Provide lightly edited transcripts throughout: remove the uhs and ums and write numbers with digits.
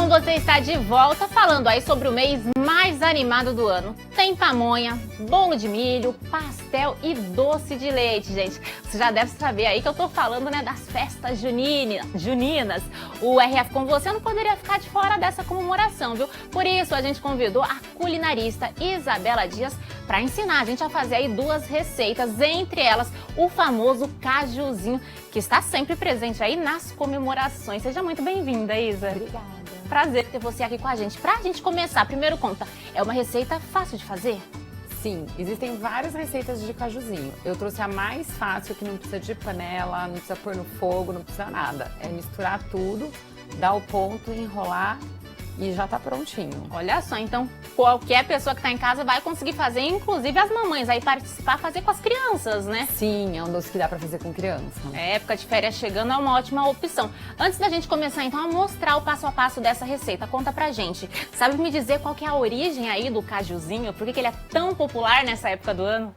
com você está de volta falando aí sobre o mês mais animado do ano. Tem pamonha, bolo de milho, pastel e doce de leite, gente. Você já deve saber aí que eu tô falando, né, das festas juninas. O RF com você não poderia ficar de fora dessa comemoração, viu? Por isso a gente convidou a culinarista Isabela Dias para ensinar a gente a fazer aí duas receitas, entre elas o famoso cajuzinho, que está sempre presente aí nas comemorações. Seja muito bem-vinda, Isa. Obrigada. Prazer ter você aqui com a gente. Pra gente começar, primeiro conta, é uma receita fácil de fazer? Sim, existem várias receitas de cajuzinho. Eu trouxe a mais fácil, que não precisa de panela, não precisa pôr no fogo, não precisa nada. É misturar tudo, dar o ponto, enrolar e já tá prontinho. Olha só, então qualquer pessoa que tá em casa vai conseguir fazer, inclusive as mamães aí participar, fazer com as crianças, né? Sim, é um doce que dá pra fazer com criança. É, época de férias chegando é uma ótima opção. Antes da gente começar então a mostrar o passo a passo dessa receita, conta pra gente. Sabe me dizer qual que é a origem aí do cajuzinho? Por que ele é tão popular nessa época do ano?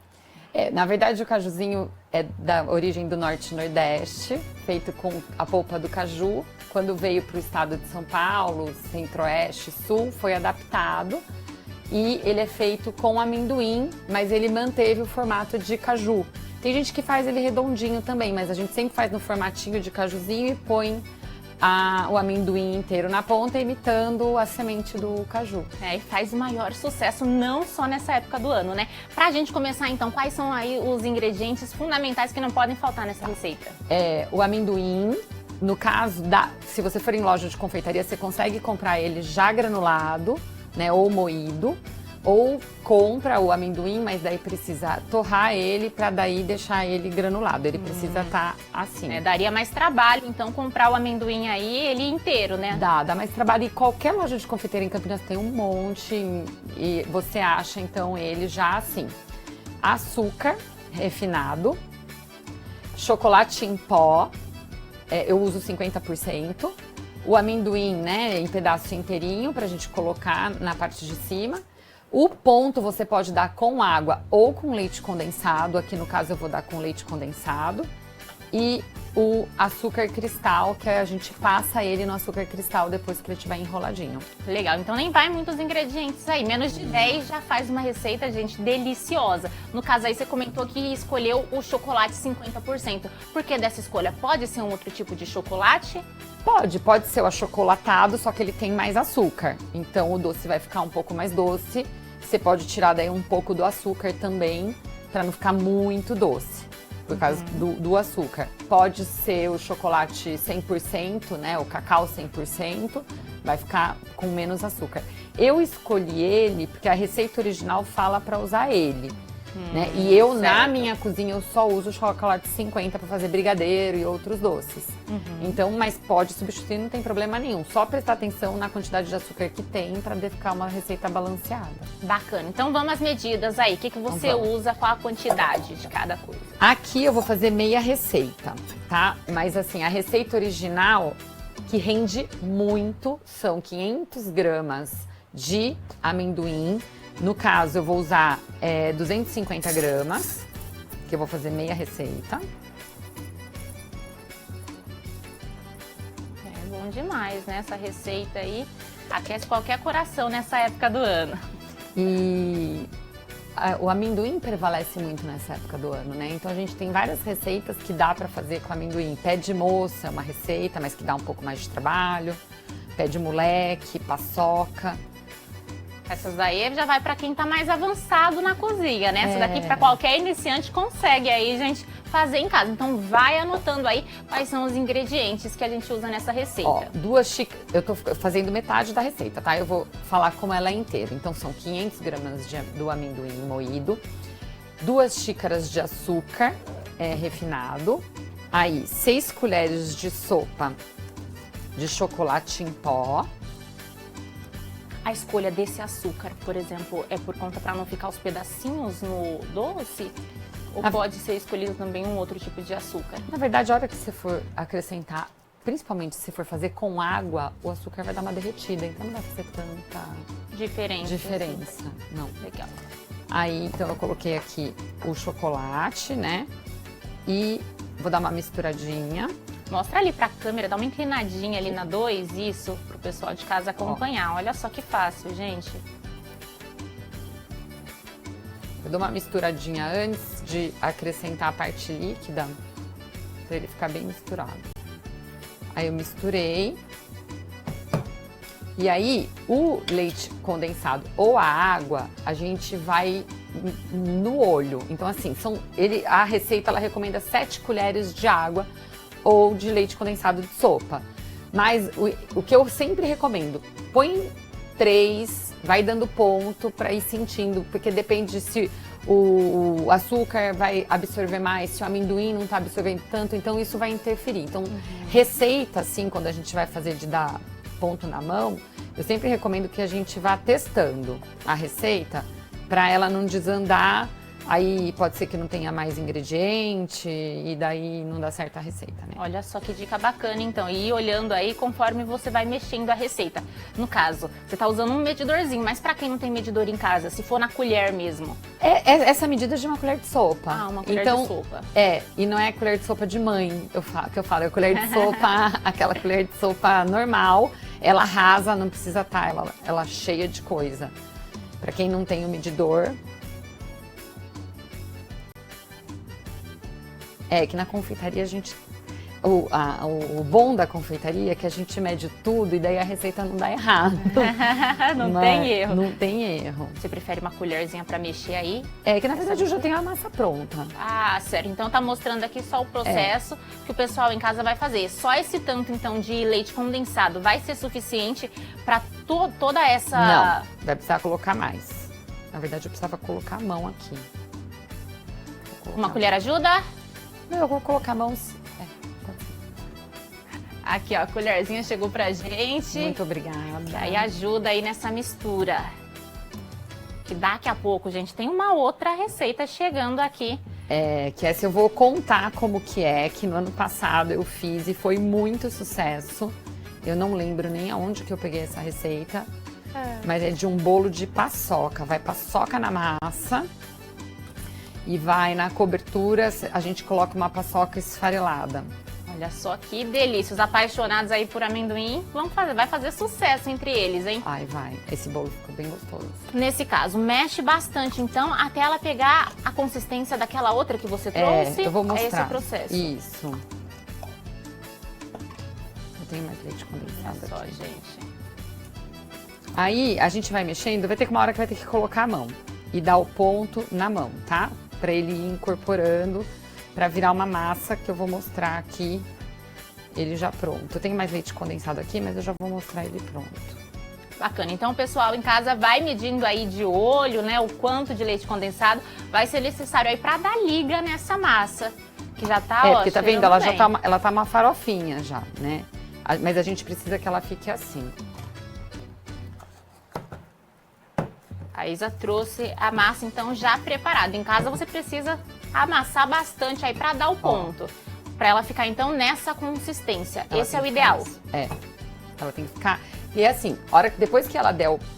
Na verdade, o cajuzinho é da origem do Norte e Nordeste, feito com a polpa do caju. Quando veio para o estado de São Paulo, Centro-Oeste, Sul, foi adaptado. E ele é feito com amendoim, mas ele manteve o formato de caju. Tem gente que faz ele redondinho também, mas a gente sempre faz no formatinho de cajuzinho e põe o amendoim inteiro na ponta, imitando a semente do caju. E faz o maior sucesso, não só nessa época do ano, né? Pra gente começar então, quais são aí os ingredientes fundamentais que não podem faltar nessa receita? O amendoim, no caso, se você for em loja de confeitaria, você consegue comprar ele já granulado, né, ou moído. Ou compra o amendoim, mas daí precisa torrar ele para daí deixar ele granulado. Ele precisa estar assim. Daria mais trabalho, então, comprar o amendoim aí, ele inteiro, né? Dá mais trabalho. E qualquer loja de confeiteira em Campinas tem um monte e você acha, então, ele já assim. Açúcar refinado, chocolate em pó, eu uso 50%. O amendoim, né, em pedaço inteirinho pra gente colocar na parte de cima. O ponto você pode dar com água ou com leite condensado. Aqui no caso eu vou dar com leite condensado. E o açúcar cristal, que a gente passa ele no açúcar cristal depois que ele estiver enroladinho. Legal, então nem vai muitos ingredientes aí. Menos de 10 já faz uma receita, gente, deliciosa. No caso aí você comentou que escolheu o chocolate 50%. Por que dessa escolha? Pode ser um outro tipo de chocolate? Pode ser o achocolatado, só que ele tem mais açúcar. Então o doce vai ficar um pouco mais doce. Você pode tirar daí um pouco do açúcar também, para não ficar muito doce, por causa do açúcar. Pode ser o chocolate 100%, né, o cacau 100%, vai ficar com menos açúcar. Eu escolhi ele porque a receita original fala para usar ele. Né? E eu, na minha cozinha, eu só uso chocolate 50 para fazer brigadeiro e outros doces. Então, mas pode substituir, não tem problema nenhum. Só prestar atenção na quantidade de açúcar que tem para ficar uma receita balanceada. Bacana. Então vamos às medidas aí. O que você usa, qual a quantidade de cada coisa? Aqui eu vou fazer meia receita, tá? Mas assim, a receita original, que rende muito, são 500 gramas de amendoim. No caso, eu vou usar 250 gramas, que eu vou fazer meia receita. É bom demais, né? Essa receita aí aquece qualquer coração nessa época do ano. E o amendoim prevalece muito nessa época do ano, né? Então a gente tem várias receitas que dá pra fazer com amendoim. Pé de moça é uma receita, mas que dá um pouco mais de trabalho. Pé de moleque, paçoca. Essas daí já vai para quem tá mais avançado na cozinha, né? Essa daqui para qualquer iniciante consegue aí, gente, fazer em casa. Então vai anotando aí quais são os ingredientes que a gente usa nessa receita. Ó, eu tô fazendo metade da receita, tá? Eu vou falar como ela é inteira. Então são 500 gramas do amendoim moído, 2 xícaras de açúcar refinado, aí 6 colheres de sopa de chocolate em pó. A escolha desse açúcar, por exemplo, é por conta para não ficar os pedacinhos no doce? Ou pode ser escolhido também um outro tipo de açúcar? Na verdade, a hora que você for acrescentar, principalmente se for fazer com água, o açúcar vai dar uma derretida, então não vai fazer tanta diferença. Assim. Não. Legal. Aí, então eu coloquei aqui o chocolate, né? E vou dar uma misturadinha. Mostra ali pra câmera, dá uma inclinadinha ali na 2, isso, pro pessoal de casa acompanhar. Olha só que fácil, gente. Eu dou uma misturadinha antes de acrescentar a parte líquida, pra ele ficar bem misturado. Aí eu misturei. E aí, o leite condensado ou a água, a gente vai no olho. Então, assim, a receita ela recomenda 7 colheres de água ou de leite condensado de sopa. Mas o que eu sempre recomendo, põe 3, vai dando ponto para ir sentindo, porque depende se o açúcar vai absorver mais, se o amendoim não está absorvendo tanto, então isso vai interferir. Então, receita, assim, quando a gente vai fazer de dar ponto na mão, eu sempre recomendo que a gente vá testando a receita para ela não desandar. Aí pode ser que não tenha mais ingrediente e daí não dá certo a receita, né? Olha só que dica bacana, então. E ir olhando aí conforme você vai mexendo a receita. No caso, você tá usando um medidorzinho, mas para quem não tem medidor em casa, se for na colher mesmo? Essa medida é de uma colher de sopa. Ah, uma colher então, de sopa. E não é colher de sopa de mãe, que eu falo, é colher de sopa, aquela colher de sopa normal. Ela rasa, não precisa estar, ela cheia de coisa. Para quem não tem o medidor... que na confeitaria a gente... O bom da confeitaria é que a gente mede tudo e daí a receita não dá errado. Não tem erro. Não tem erro. Você prefere uma colherzinha para mexer aí? Que na verdade eu já tenho a massa pronta. Ah, certo. Então tá mostrando aqui só o processo que o pessoal em casa vai fazer. Só esse tanto então de leite condensado vai ser suficiente para toda essa... Não, vai precisar colocar mais. Na verdade eu precisava colocar a mão aqui. Uma colher ajuda? Não, eu vou colocar a mão... Aqui, ó, a colherzinha chegou pra gente. Muito obrigada. Que aí ajuda aí nessa mistura. Que daqui a pouco, gente, tem uma outra receita chegando aqui. Que essa eu vou contar como que no ano passado eu fiz e foi muito sucesso. Eu não lembro nem aonde que eu peguei essa receita. Mas é de um bolo de paçoca. Vai paçoca na massa. E vai na cobertura, a gente coloca uma paçoca esfarelada. Olha só que delícia. Os apaixonados aí por amendoim vai fazer sucesso entre eles, hein? Ai, vai. Esse bolo ficou bem gostoso. Nesse caso, mexe bastante, então, até ela pegar a consistência daquela outra que você trouxe. Eu vou mostrar. É esse o processo. Isso. Eu tenho mais leite condensado. Olha só, aqui. gente. Aí, a gente vai mexendo, vai ter uma hora que vai ter que colocar a mão. E dar o ponto na mão, tá? Pra ele ir incorporando, pra virar uma massa que eu vou mostrar aqui, ele já pronto. Eu tenho mais leite condensado aqui, mas eu já vou mostrar ele pronto. Bacana. Então, o pessoal em casa vai medindo aí de olho, né, o quanto de leite condensado vai ser necessário aí pra dar liga nessa massa, que já tá, ó, porque tá vendo, ela tá uma farofinha já, né? Mas a gente precisa que ela fique assim. A Isa trouxe a massa, então, já preparada. Em casa, você precisa amassar bastante aí para dar o ponto. Para ela ficar, então, nessa consistência. Esse é o ideal. Ela tem que ficar... E assim, depois que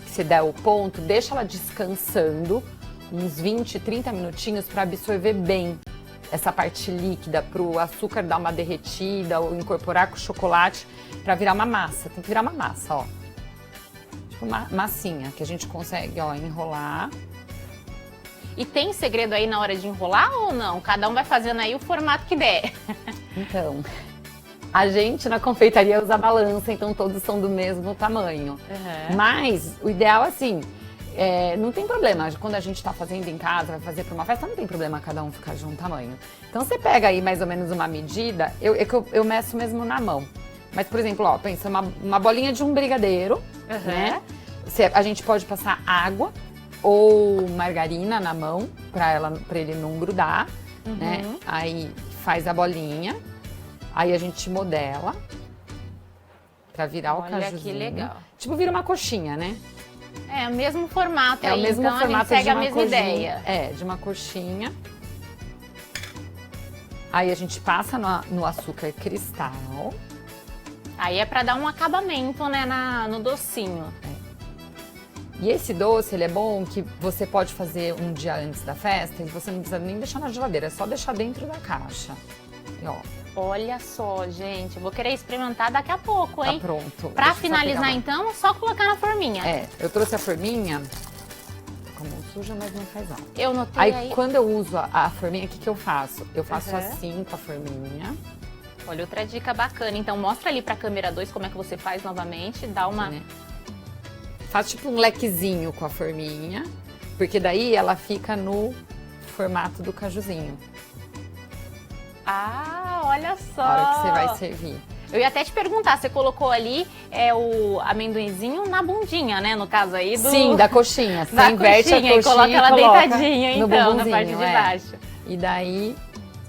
você der o ponto, deixa ela descansando uns 20, 30 minutinhos para absorver bem essa parte líquida, para o açúcar dar uma derretida ou incorporar com o chocolate para virar uma massa. Tem que virar uma massa, ó. Uma massinha que a gente consegue, ó, enrolar. E tem segredo aí na hora de enrolar ou não? Cada um vai fazendo aí o formato que der. Então, a gente na confeitaria usa balança, então todos são do mesmo tamanho. Mas o ideal, assim, não tem problema. Quando a gente tá fazendo em casa, vai fazer para uma festa, não tem problema cada um ficar de um tamanho. Então você pega aí mais ou menos uma medida, eu meço mesmo na mão. Mas, por exemplo, ó, pensa uma bolinha de um brigadeiro, né? A gente pode passar água ou margarina na mão pra ele não grudar, né? Aí faz a bolinha, aí a gente modela pra virar o cajuzinho. Olha que legal. Tipo, vira uma coxinha, né? É o mesmo formato aí, o mesmo então formato a gente segue de a uma mesma coxinha. ideia. De uma coxinha. Aí a gente passa no açúcar cristal. Aí é pra dar um acabamento, né, no docinho. E esse doce, ele é bom que você pode fazer um dia antes da festa e você não precisa nem deixar na geladeira, é só deixar dentro da caixa. E ó, Olha só, gente, eu vou querer experimentar daqui a pouco, hein? Tá pronto. Pra Deixa eu só finalizar, pegar então, só colocar na forminha. É, eu trouxe a forminha, com a mão suja, mas não faz mal. Eu notei Aí, quando eu uso a forminha, o que eu faço? Eu faço assim com a forminha. Olha, outra dica bacana. Então, mostra ali pra câmera 2 como é que você faz novamente. Dá uma... Né? Faz tipo um lequezinho com a forminha, porque daí ela fica no formato do cajuzinho. Ah, olha só! A hora que você vai servir. Eu ia até te perguntar, você colocou ali o amendoinzinho na bundinha, né? No caso aí do... Sim, da coxinha. Você da inverte coxinha, a coxinha e coloca ela deitadinha, no então, na parte de bumbumzinho, baixo. E daí,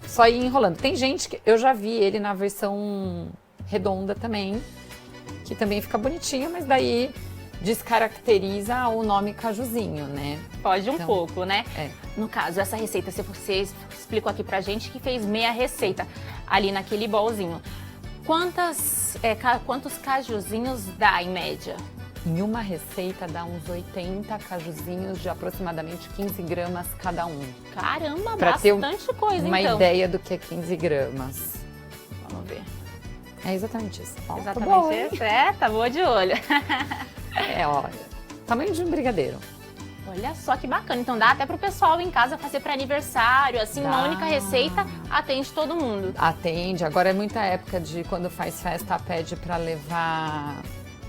só ir enrolando. Tem gente que eu já vi ele na versão redonda também, que também fica bonitinho, mas daí descaracteriza o nome cajuzinho, né? Pode Então, pouco, né? É. No caso, essa receita, você explicou aqui pra gente que fez meia receita ali naquele bolzinho. Quantos cajuzinhos dá em média? Em uma receita dá uns 80 cajuzinhos de aproximadamente 15 gramas cada um. Caramba, Pra ter bastante coisa, uma então. ideia do que é 15 gramas. Vamos ver. É exatamente isso. Ó, Exatamente tá bom, hein? isso. É, tá boa de olho. É, olha, tamanho de um brigadeiro. Olha só que bacana. Então dá até pro pessoal em casa fazer para aniversário, assim, uma Dá. única receita atende todo mundo. Atende. Agora é muita época de quando faz festa, pede para levar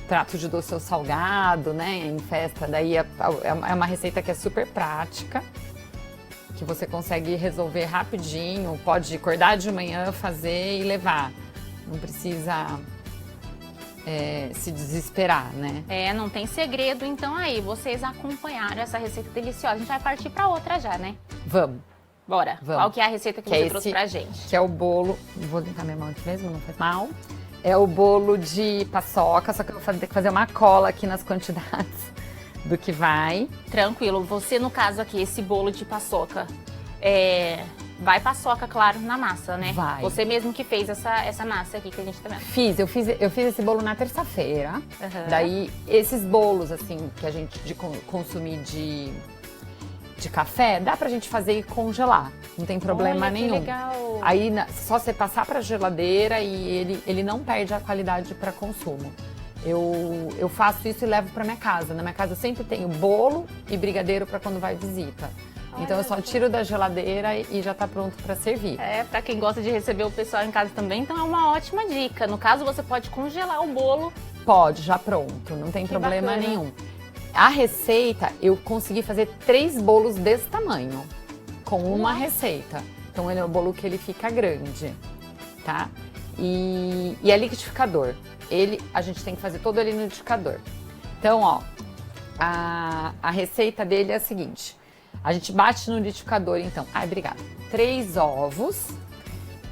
prato de doce ou salgado, né? Em festa. Daí é uma receita que é super prática, que você consegue resolver rapidinho. Pode acordar de manhã, fazer e levar. Não precisa se desesperar, né? É, não tem segredo. Então aí, vocês acompanharam essa receita deliciosa. A gente vai partir para outra já, né? Vamos. Bora. Vamos. Qual que é a receita que você trouxe pra gente? Que é o bolo, vou limpar minha mão aqui mesmo, não faz mal. É o bolo de paçoca, só que eu vou ter que fazer uma cola aqui nas quantidades do que vai. Tranquilo. Você, no caso aqui, esse bolo de paçoca, vai paçoca, claro, na massa, né? Vai. Você mesmo que fez essa massa aqui que a gente tá vendo. Eu fiz esse bolo na terça-feira. Uhum. Daí, esses bolos, assim, que a gente consumir de café, dá pra gente fazer e congelar. Não tem problema Olha, que nenhum. legal. Aí, só você passar pra geladeira e ele não perde a qualidade para consumo. Eu faço isso e levo pra minha casa. Na minha casa eu sempre tenho bolo e brigadeiro para quando vai visita. Então eu só tiro da geladeira e já tá pronto para servir. É, pra quem gosta de receber o pessoal em casa também, então é uma ótima dica. No caso, você pode congelar o bolo. Pode, já pronto, não tem problema bacana. nenhum. A receita, eu consegui fazer 3 bolos desse tamanho, com uma receita. Então ele é o bolo que ele fica grande, tá? E é liquidificador. A gente tem que fazer todo ele no liquidificador. Então, ó, a receita dele é a seguinte. A gente bate no liquidificador, então. Ai, obrigada. 3 ovos,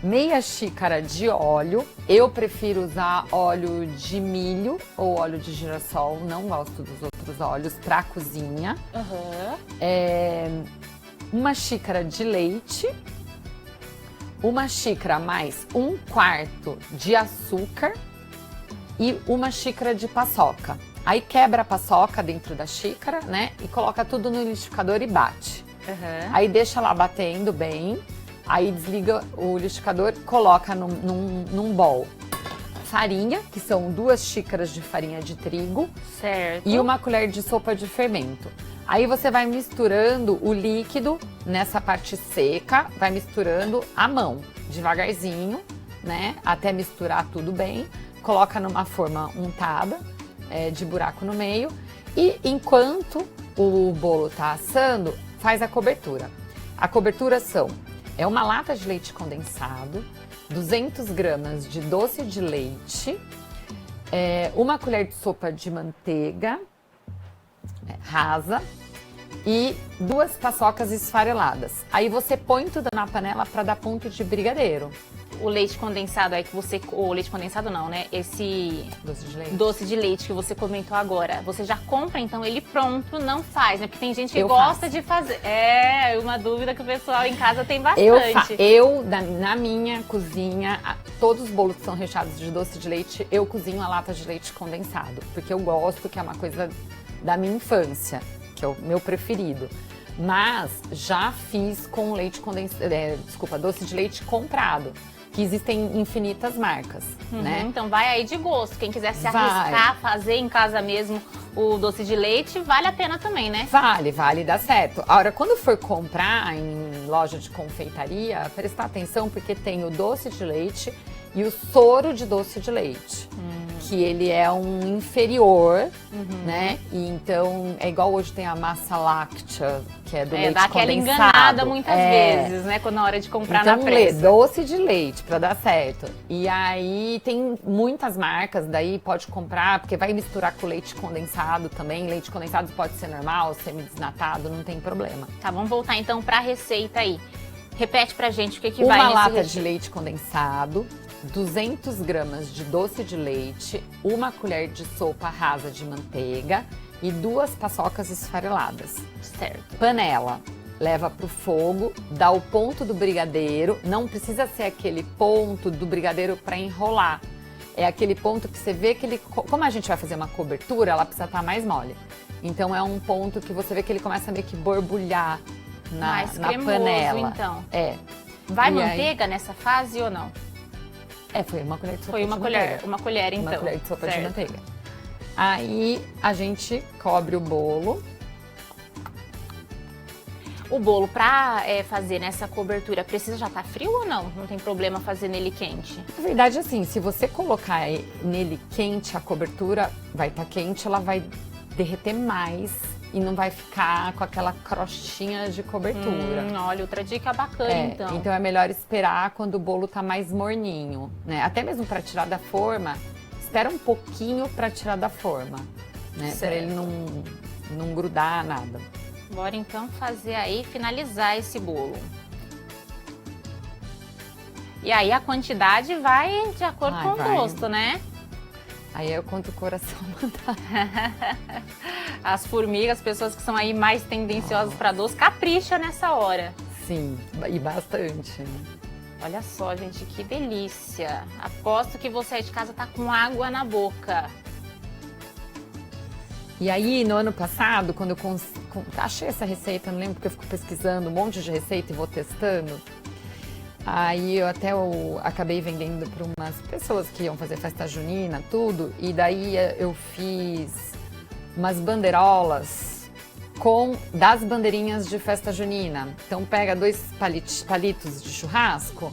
meia xícara de óleo. Eu prefiro usar óleo de milho ou óleo de girassol. Não gosto dos outros óleos para cozinha. Uhum. Uma xícara de leite. Uma xícara mais 1/4 de açúcar. E uma xícara de paçoca. Aí quebra a paçoca dentro da xícara, né? E coloca tudo no liquidificador e bate. Uhum. Aí deixa lá batendo bem. Aí desliga o liquidificador, coloca num bowl farinha, que são 2 xícaras de farinha de trigo. Certo. E uma colher de sopa de fermento. Aí você vai misturando o líquido nessa parte seca, vai misturando à mão, devagarzinho, né? Até misturar tudo bem. Coloca numa forma untada, de buraco no meio. E enquanto o bolo tá assando, faz a cobertura. A cobertura é uma lata de leite condensado, 200 gramas de doce de leite, uma colher de sopa de manteiga rasa e 2 paçocas esfareladas. Aí você põe tudo na panela para dar ponto de brigadeiro. O leite condensado aí que você... O leite condensado não, né? Esse Doce de leite. doce de leite que você comentou agora. Você já compra, então, ele pronto, não faz, né? Porque tem gente que Eu gosta faço. de fazer. É, uma dúvida que o pessoal em casa tem bastante. Na minha cozinha, todos os bolos que são recheados de doce de leite, eu cozinho a lata de leite condensado. Porque eu gosto, que é uma coisa da minha infância, que é o meu preferido. Mas já fiz com leite condensado, doce de leite comprado. que existem infinitas marcas, né? Então vai aí de gosto. Quem quiser se arriscar a fazer em casa mesmo o doce de leite, vale a pena também, né? Vale, dá certo. Agora, quando for comprar em loja de confeitaria, prestar atenção porque tem o doce de leite e o soro de doce de leite. Que ele é um inferior, né? E então, é igual hoje tem a massa láctea, que é do leite dá aquela condensado. enganada muitas vezes, né? Quando na hora de comprar então, na pressa. Doce de leite, pra dar certo. E aí, tem muitas marcas, daí pode comprar, porque vai misturar com leite condensado também. Leite condensado pode ser normal, semi-desnatado, não tem problema. Tá, vamos voltar então pra receita aí. Repete pra gente o que vai Uma nesse lata recheio. de leite condensado, 200 gramas de doce de leite, uma colher de sopa rasa de manteiga e 2 paçocas esfareladas. Certo. Panela, leva pro fogo, dá o ponto do brigadeiro, não precisa ser aquele ponto do brigadeiro para enrolar. É aquele ponto que você vê que ele, como a gente vai fazer uma cobertura, ela precisa estar mais mole. Então é um ponto que você vê que ele começa a meio que borbulhar na cremoso, panela. Então. E Vai manteiga nessa fase ou não? Foi uma colher de sopa Foi uma de colher, manteiga. uma colher então. Uma colher de sopa certo. de manteiga. Aí a gente cobre o bolo. O bolo pra fazer nessa cobertura precisa já estar frio ou não? Não tem problema fazer nele quente? Na verdade, assim, se você colocar nele quente, a cobertura vai estar quente, ela vai derreter mais e não vai ficar com aquela crostinha de cobertura. Olha, outra dica bacana então. Então é melhor esperar quando o bolo tá mais morninho, né? Até mesmo para tirar da forma, espera um pouquinho para tirar da forma, né? Para ele não grudar nada. Bora então fazer aí, finalizar esse bolo. E aí a quantidade vai de acordo com o gosto, né? Aí eu conto o coração mandar. As formigas, as pessoas que são aí mais tendenciosas para doce, capricha nessa hora. Sim, e bastante. Olha só, gente, que delícia. Aposto que você aí de casa tá com água na boca. E aí, no ano passado, quando eu achei essa receita, não lembro porque eu fico pesquisando um monte de receita e vou testando. Aí eu acabei vendendo para umas pessoas que iam fazer festa junina, tudo. E daí eu fiz umas bandeirolas das bandeirinhas de festa junina. Então pega 2 palitos de churrasco,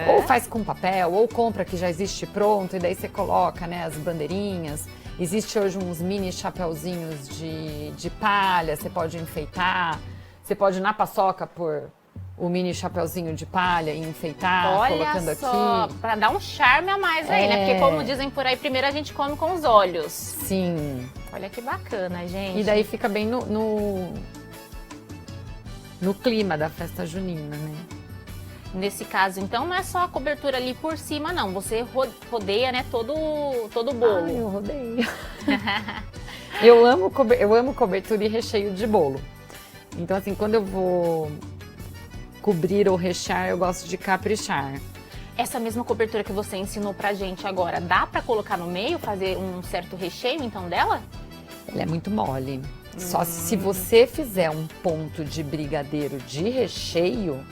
ou faz com papel, ou compra que já existe pronto, e daí você coloca, né, as bandeirinhas. Existe hoje uns mini chapeuzinhos de palha, você pode enfeitar. Você pode na paçoca pôr o mini chapeuzinho de palha e enfeitar, colocando aqui. Olha só, pra dar um charme a mais aí, né? Porque como dizem por aí, primeiro a gente come com os olhos. Sim. Olha que bacana, gente. E daí fica bem no clima da festa junina, né? Nesse caso, então, não é só a cobertura ali por cima, não. Você rodeia, né, todo o bolo. Ah, eu rodeio. eu amo cobertura e recheio de bolo. Então, assim, quando eu vou cobrir ou rechear, eu gosto de caprichar. Essa mesma cobertura que você ensinou pra gente agora, dá pra colocar no meio, fazer um certo recheio, então, dela? Ela é muito mole. Só se você fizer um ponto de brigadeiro de recheio,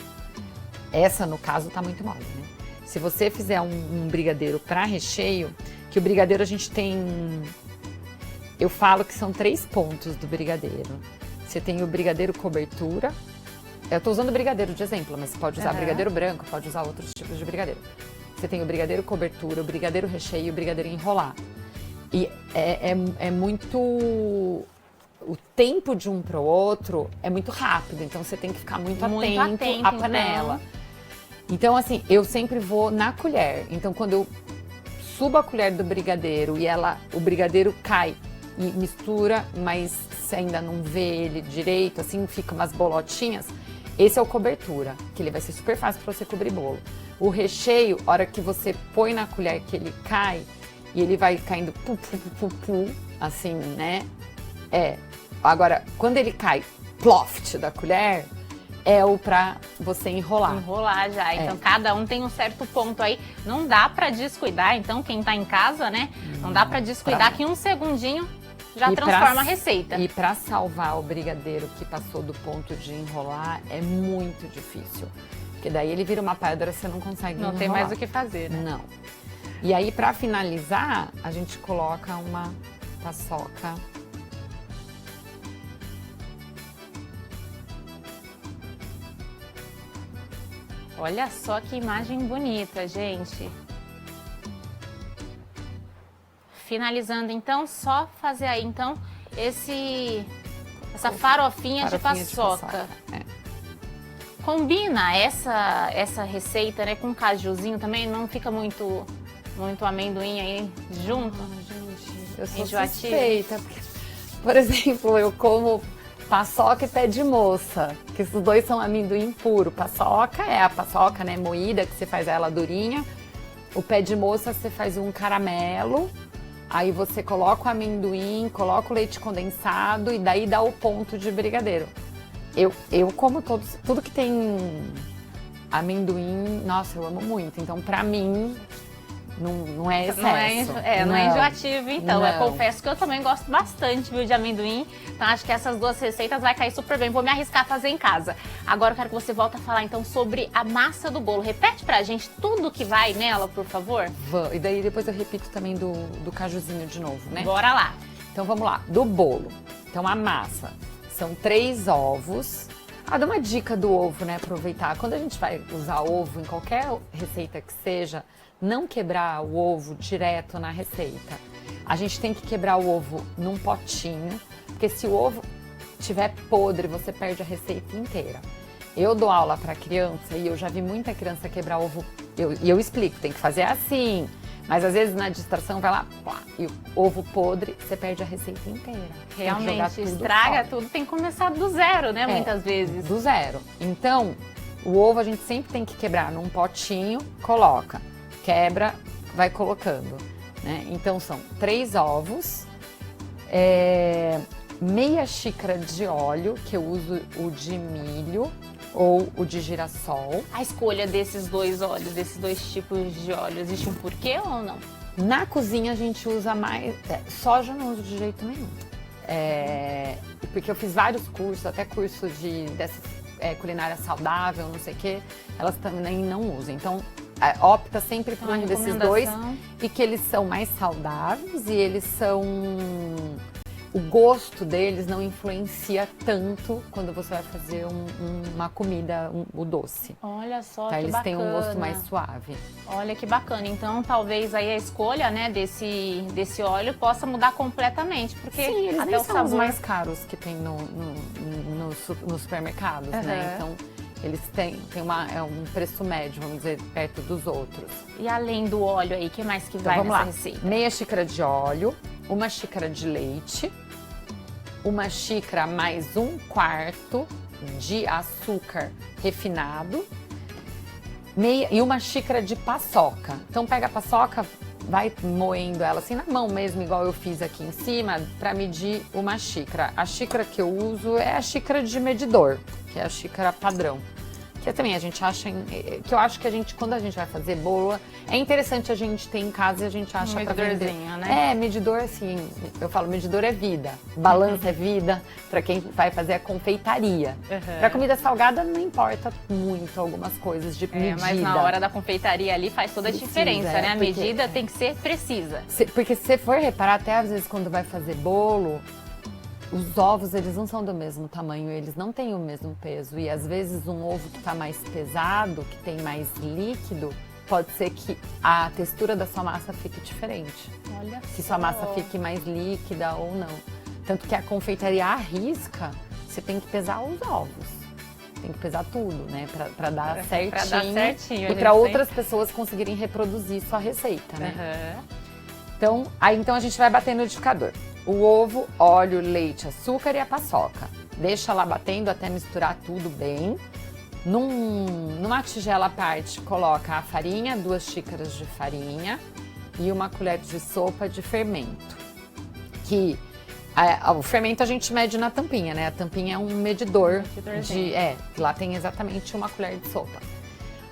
essa, no caso, tá muito mole, né? Se você fizer um brigadeiro para recheio, que o brigadeiro a gente tem... Eu falo que são 3 pontos do brigadeiro. Você tem o brigadeiro cobertura. Eu tô usando brigadeiro de exemplo, mas você pode usar brigadeiro branco, pode usar outros tipos de brigadeiro. Você tem o brigadeiro cobertura, o brigadeiro recheio e o brigadeiro enrolar. E é muito... O tempo de um pro outro é muito rápido, então você tem que ficar muito atento à panela. Então, assim, eu sempre vou na colher. Então, quando eu subo a colher do brigadeiro e o brigadeiro cai e mistura, mas você ainda não vê ele direito, assim, fica umas bolotinhas, esse é o cobertura, que ele vai ser super fácil para você cobrir bolo. O recheio, a hora que você põe na colher que ele cai, e ele vai caindo assim, né? Agora, quando ele cai ploft da colher, é o pra você enrolar. Enrolar já. Então, cada um tem um certo ponto aí. Não dá pra descuidar, então, quem tá em casa, né? Não dá pra descuidar que um segundinho já transforma a receita. E pra salvar o brigadeiro que passou do ponto de enrolar, é muito difícil. Porque daí ele vira uma pedra, você não consegue Não tem mais o que fazer, né? Não. E aí, pra finalizar, a gente coloca uma paçoca. Olha só que imagem bonita, gente. Finalizando, então, só fazer aí, então, essa farofinha de paçoca. Combina essa receita, né, com cajuzinho também? Não fica muito amendoim aí junto? Gente, eu sou enjoativo? suspeita, porque, por exemplo, eu como paçoca e pé de moça, que esses dois são amendoim puro. Paçoca é a paçoca, né, moída, que você faz ela durinha. O pé de moça você faz um caramelo, aí você coloca o amendoim, coloca o leite condensado e daí dá o ponto de brigadeiro. Eu como tudo que tem amendoim, nossa, eu amo muito. Então, pra mim, não é excesso. Não é enjoativo, então. Não. Eu confesso que eu também gosto bastante, viu, de amendoim. Então, acho que essas duas receitas vai cair super bem. Vou me arriscar a fazer em casa. Agora, eu quero que você volte a falar, então, sobre a massa do bolo. Repete pra gente tudo que vai nela, por favor. E daí, depois eu repito também do cajuzinho de novo, né? Bora lá. Então, vamos lá. Do bolo. Então, a massa. São 3 ovos. Dá uma dica do ovo, né? Aproveitar. Quando a gente vai usar ovo em qualquer receita que seja, não quebrar o ovo direto na receita. A gente tem que quebrar o ovo num potinho, porque se o ovo estiver podre, você perde a receita inteira. Eu dou aula para criança e eu já vi muita criança quebrar ovo. E eu explico, tem que fazer assim. Mas às vezes na distração vai lá, pá, e o ovo podre, você perde a receita inteira. Realmente, estraga tudo, tem que começar do zero, né, muitas vezes. Do zero. Então, o ovo a gente sempre tem que quebrar num potinho, coloca, quebra, vai colocando, né? Então são 3 ovos, meia xícara de óleo, que eu uso o de milho ou o de girassol. A escolha desses dois óleos, desses dois tipos de óleo, existe um porquê ou não? Na cozinha a gente usa mais... soja eu não uso de jeito nenhum. Porque eu fiz vários cursos, até curso dessas culinária saudável, não sei o quê, elas também não usam. Então, opta sempre por um desses dois, e que eles são mais saudáveis e eles são... O gosto deles não influencia tanto quando você vai fazer uma comida, o doce. Olha só, tá? que Eles bacana. têm um gosto mais suave. Olha que bacana. Então, talvez aí a escolha, né, desse óleo possa mudar completamente, porque sim, eles até nem o são sabor... os mais caros que tem nos supermercados, né? Então, eles têm um preço médio, vamos dizer, perto dos outros. E além do óleo aí, o que mais que vai nessa receita? Meia xícara de óleo, uma xícara de leite, uma xícara mais 1/4 de açúcar refinado e uma xícara de paçoca. Então pega a paçoca, vai moendo ela assim na mão mesmo, igual eu fiz aqui em cima, para medir uma xícara. A xícara que eu uso é a xícara de medidor, que é a xícara padrão. Que também a gente acha, que eu acho que quando a gente vai fazer bolo, é interessante a gente ter em casa e a gente acha pra vender. Né? Medidor assim, eu falo, medidor é vida, balança é vida, para quem vai fazer a confeitaria. Pra comida salgada não importa muito algumas coisas de medida. Mas na hora da confeitaria ali faz toda a diferença, né? A medida tem que ser precisa. Porque se você for reparar, até às vezes quando vai fazer bolo, os ovos, eles não são do mesmo tamanho, eles não têm o mesmo peso. E às vezes um ovo que está mais pesado, que tem mais líquido, pode ser que a textura da sua massa fique diferente. Olha que sua massa fique mais líquida ou não. Tanto que a confeitaria arrisca, você tem que pesar os ovos. Tem que pesar tudo, né? Pra dar certinho. Pra dar certinho. E para outras pessoas conseguirem reproduzir sua receita, né? Então a gente vai bater no liquidificador. O ovo, óleo, leite, açúcar e a paçoca. Deixa lá batendo até misturar tudo bem. Numa tigela à parte, coloca a farinha, 2 xícaras de farinha e uma colher de sopa de fermento. O fermento a gente mede na tampinha, né? A tampinha é um medidor que lá tem exatamente uma colher de sopa.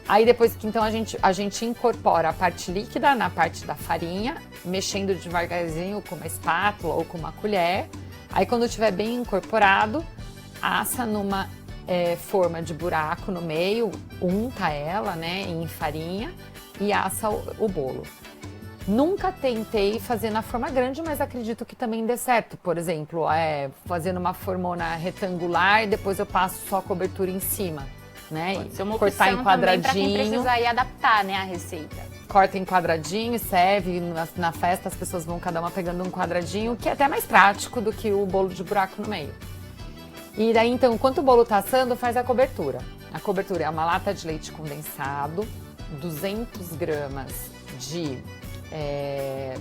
Aí depois que então a gente incorpora a parte líquida na parte da farinha, mexendo devagarzinho com uma espátula ou com uma colher. Aí quando estiver bem incorporado, assa numa forma de buraco no meio, unta ela, né, em farinha e assa o bolo. Nunca tentei fazer na forma grande, mas acredito que também dê certo. Por exemplo, fazendo uma formona retangular e depois eu passo só a cobertura em cima, né? Pode ser uma cortar em opção também para quem quadradinho. precisa aí adaptar, né, a receita. Corta em quadradinho, serve. Na festa as pessoas vão cada uma pegando um quadradinho, que é até mais prático do que o bolo de buraco no meio. E daí, então, enquanto o bolo tá assando, faz a cobertura. A cobertura é uma lata de leite condensado, 200 gramas de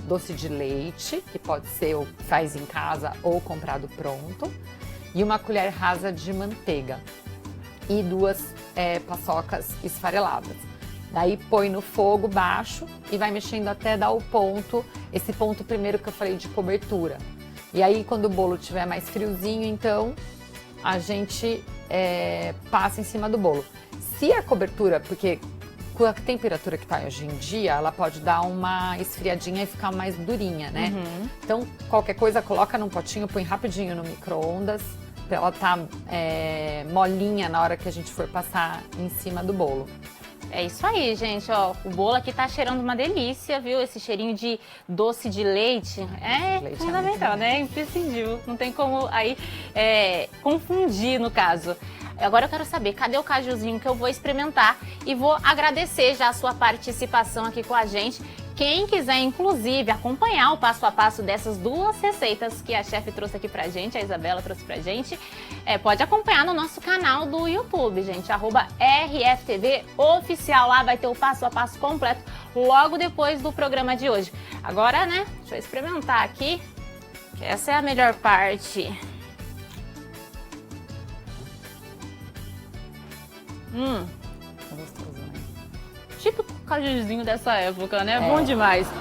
doce de leite, que pode ser ou faz em casa ou comprado pronto, e uma colher rasa de manteiga e 2 paçocas esfareladas. Daí põe no fogo baixo e vai mexendo até dar o ponto, esse ponto primeiro que eu falei de cobertura. E aí quando o bolo estiver mais friozinho, então a gente passa em cima do bolo. Se a cobertura, porque com a temperatura que está hoje em dia, ela pode dar uma esfriadinha e ficar mais durinha, né? Uhum. Então, qualquer coisa, coloca num potinho, põe rapidinho no micro-ondas, pra ela tá molinha na hora que a gente for passar em cima do bolo. É isso aí, gente, ó, o bolo aqui tá cheirando uma delícia, viu? Esse cheirinho de doce de leite Leite fundamental, né? Imprescindível, não tem como aí confundir no caso. Agora eu quero saber, cadê o cajuzinho que eu vou experimentar e vou agradecer já a sua participação aqui com a gente. Quem quiser, inclusive, acompanhar o passo a passo dessas 2 receitas que a chefe trouxe aqui pra gente, a Isabela trouxe pra gente, pode acompanhar no nosso canal do YouTube, gente, @RFTV Oficial. Lá vai ter o passo a passo completo logo depois do programa de hoje. Agora, né, deixa eu experimentar aqui, que essa é a melhor parte. Gostoso, né? Típico cajuzinho dessa época, né? Bom demais.